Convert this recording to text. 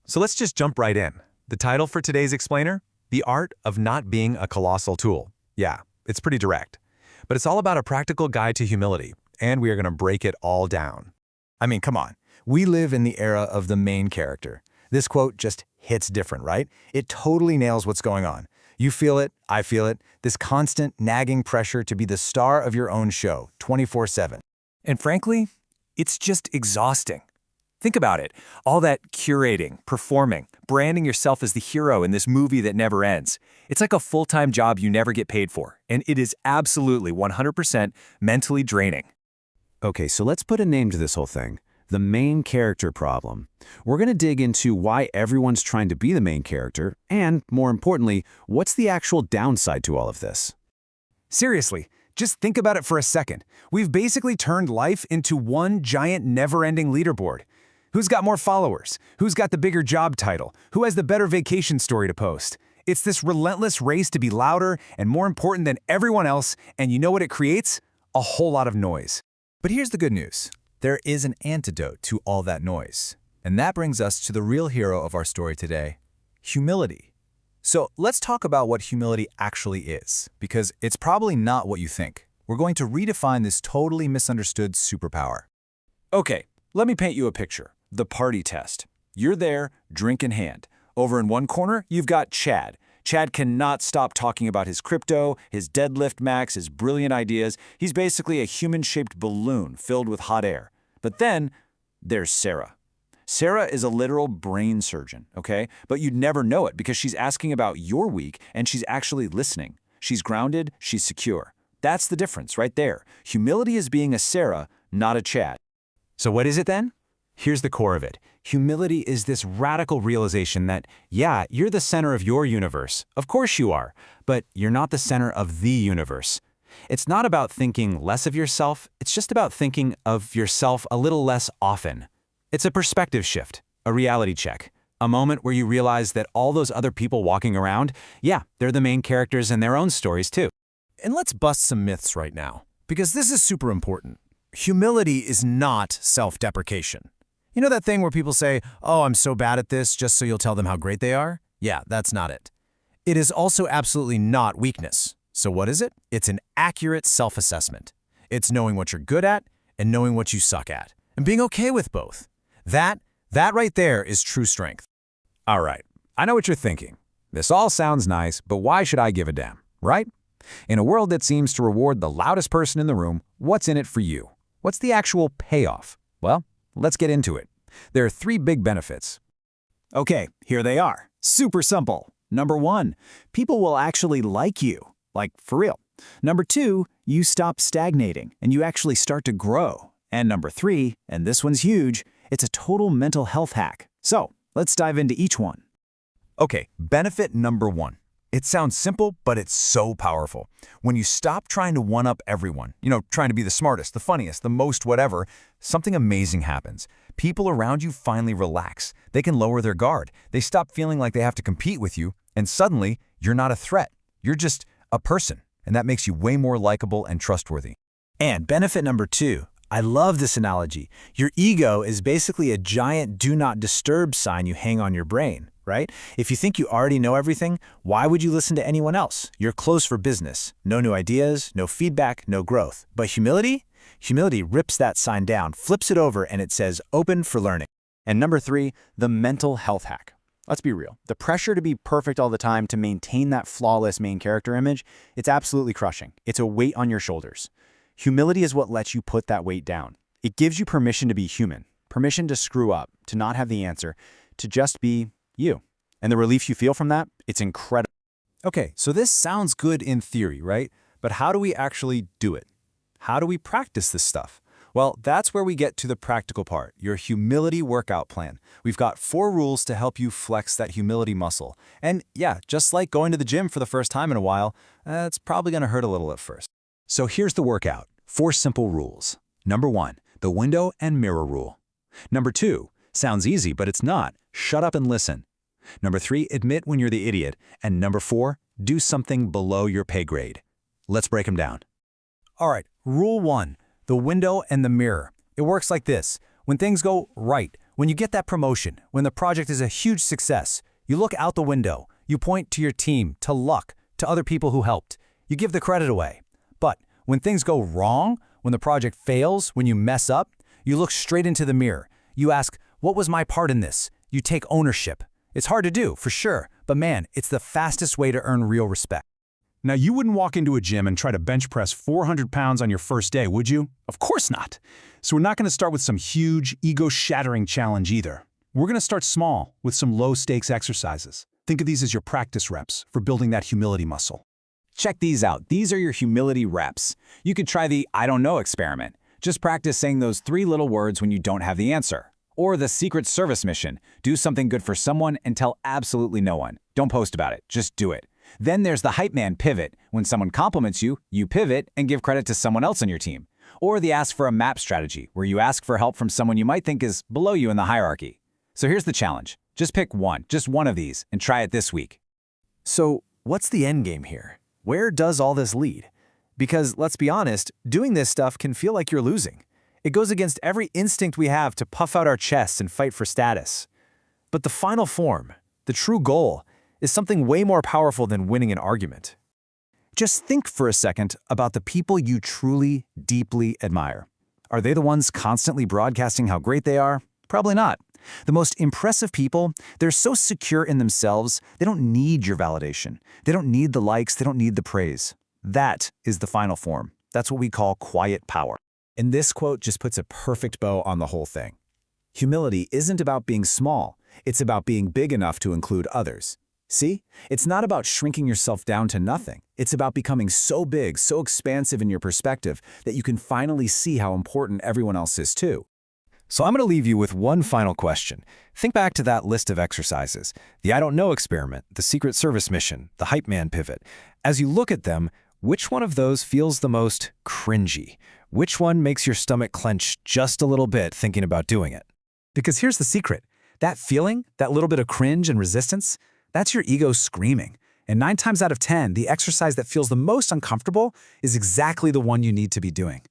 So let's just jump right in. The title for today's explainer? The Art of Not Being a Colossal Tool. Yeah, it's pretty direct. But it's all about a practical guide to humility, and we are going to break it all down. I mean, come on. We live in the era of the main character. This quote just hits different, right? It totally nails what's going on. You feel it, I feel it, this constant nagging pressure to be the star of your own show, 24/7. And frankly, it's just exhausting. Think about it. All that curating, performing, branding yourself as the hero in this movie that never ends. It's like a full-time job you never get paid for, and it is absolutely 100% mentally draining. Okay, so let's put a name to this whole thing. The main character problem. We're going to dig into why everyone's trying to be the main character, and, more importantly, what's the actual downside to all of this? Seriously, just think about it for a second. We've basically turned life into one giant never-ending leaderboard. Who's got more followers? Who's got the bigger job title? Who has the better vacation story to post? It's this relentless race to be louder and more important than everyone else, and you know what it creates? A whole lot of noise. But here's the good news. There is an antidote to all that noise. And that brings us to the real hero of our story today, humility. So let's talk about what humility actually is, because it's probably not what you think. We're going to redefine this totally misunderstood superpower. Okay, let me paint you a picture. The party test. You're there, drink in hand. Over in one corner, you've got Chad. Chad cannot stop talking about his crypto, his deadlift max, his brilliant ideas. He's basically a human-shaped balloon filled with hot air. But then, there's Sarah. Sarah is a literal brain surgeon, okay? But you'd never know it because she's asking about your week and she's actually listening. She's grounded, she's secure. That's the difference right there. Humility is being a Sarah, not a Chad. So what is it then? Here's the core of it. Humility is this radical realization that, yeah, you're the center of your universe. Of course you are. But you're not the center of the universe. It's not about thinking less of yourself. It's just about thinking of yourself a little less often. It's a perspective shift, a reality check, a moment where you realize that all those other people walking around, yeah, they're the main characters in their own stories too. And let's bust some myths right now, because this is super important. Humility is not self-deprecation. You know that thing where people say, oh, I'm so bad at this, just so you'll tell them how great they are? Yeah, that's not it. It is also absolutely not weakness. So what is it? It's an accurate self-assessment. It's knowing what you're good at and knowing what you suck at, and being okay with both. That right there is true strength. All right, I know what you're thinking. This all sounds nice, but why should I give a damn, right? In a world that seems to reward the loudest person in the room, what's in it for you? What's the actual payoff? Well, let's get into it. There are 3 big benefits. Okay, here they are. Super simple. Number 1, people will actually like you. Like, for real. Number 2, you stop stagnating and you actually start to grow. And number 3, and this one's huge, it's a total mental health hack. So, let's dive into each one. Okay, benefit number 1. It sounds simple, but it's so powerful. When you stop trying to one-up everyone, trying to be the smartest, the funniest, the most whatever, something amazing happens. People around you finally relax. They can lower their guard. They stop feeling like they have to compete with you, and suddenly, you're not a threat. You're just a person, and that makes you way more likable and trustworthy. And benefit number 2. I love this analogy. Your ego is basically a giant do not disturb sign you hang on your brain, right? If you think you already know everything, why would you listen to anyone else? You're closed for business. No new ideas, no feedback, no growth. But humility? Humility rips that sign down, flips it over, and it says open for learning. And number 3, the mental health hack. Let's be real. The pressure to be perfect all the time to maintain that flawless main character image, it's absolutely crushing. It's a weight on your shoulders. Humility is what lets you put that weight down. It gives you permission to be human, permission to screw up, to not have the answer, to just be you. And the relief you feel from that, it's incredible. Okay, so this sounds good in theory, right? But how do we actually do it? How do we practice this stuff? Well, that's where we get to the practical part, your humility workout plan. We've got 4 rules to help you flex that humility muscle. And yeah, just like going to the gym for the first time in a while, it's probably going to hurt a little at first. So here's the workout. 4 simple rules. Number 1, the window and mirror rule. Number 2, sounds easy, but it's not. Shut up and listen. Number 3, admit when you're the idiot. And number 4, do something below your pay grade. Let's break them down. All right, rule 1, the window and the mirror. It works like this. When things go right, When you get that promotion, when the project is a huge success, you look out the window, you point to your team, to luck, to other people who helped. You give the credit away. But when things go wrong, when the project fails, when you mess up, you look straight into the mirror. You ask, what was my part in this? You take ownership. It's hard to do, for sure, but man, it's the fastest way to earn real respect. Now, you wouldn't walk into a gym and try to bench press 400 pounds on your first day, would you? Of course not. So we're not going to start with some huge, ego-shattering challenge either. We're going to start small with some low-stakes exercises. Think of these as your practice reps for building that humility muscle. Check these out. These are your humility reps. You could try the I don't know experiment. Just practice saying those 3 little words when you don't have the answer. Or the secret service mission. Do something good for someone and tell absolutely no one. Don't post about it. Just do it. Then there's the hype man pivot. When someone compliments you, you pivot and give credit to someone else on your team. Or the ask for a map strategy, where you ask for help from someone you might think is below you in the hierarchy. So here's the challenge. Just pick one, just one of these, and try it this week. So, what's the end game here? Where does all this lead? Because, let's be honest, doing this stuff can feel like you're losing. It goes against every instinct we have to puff out our chests and fight for status. But the final form, the true goal, is something way more powerful than winning an argument. Just think for a second about the people you truly, deeply admire. Are they the ones constantly broadcasting how great they are? Probably not. The most impressive people, they're so secure in themselves, they don't need your validation. They don't need the likes, they don't need the praise. That is the final form. That's what we call quiet power. And this quote just puts a perfect bow on the whole thing. Humility isn't about being small. It's about being big enough to include others. See? It's not about shrinking yourself down to nothing. It's about becoming so big, so expansive in your perspective that you can finally see how important everyone else is too. So I'm going to leave you with one final question. Think back to that list of exercises, the I don't know experiment, the secret service mission, the hype man pivot. As you look at them, which one of those feels the most cringy? Which one makes your stomach clench just a little bit thinking about doing it? Because here's the secret. That feeling, that little bit of cringe and resistance, that's your ego screaming. And 9 times out of 10, the exercise that feels the most uncomfortable is exactly the one you need to be doing.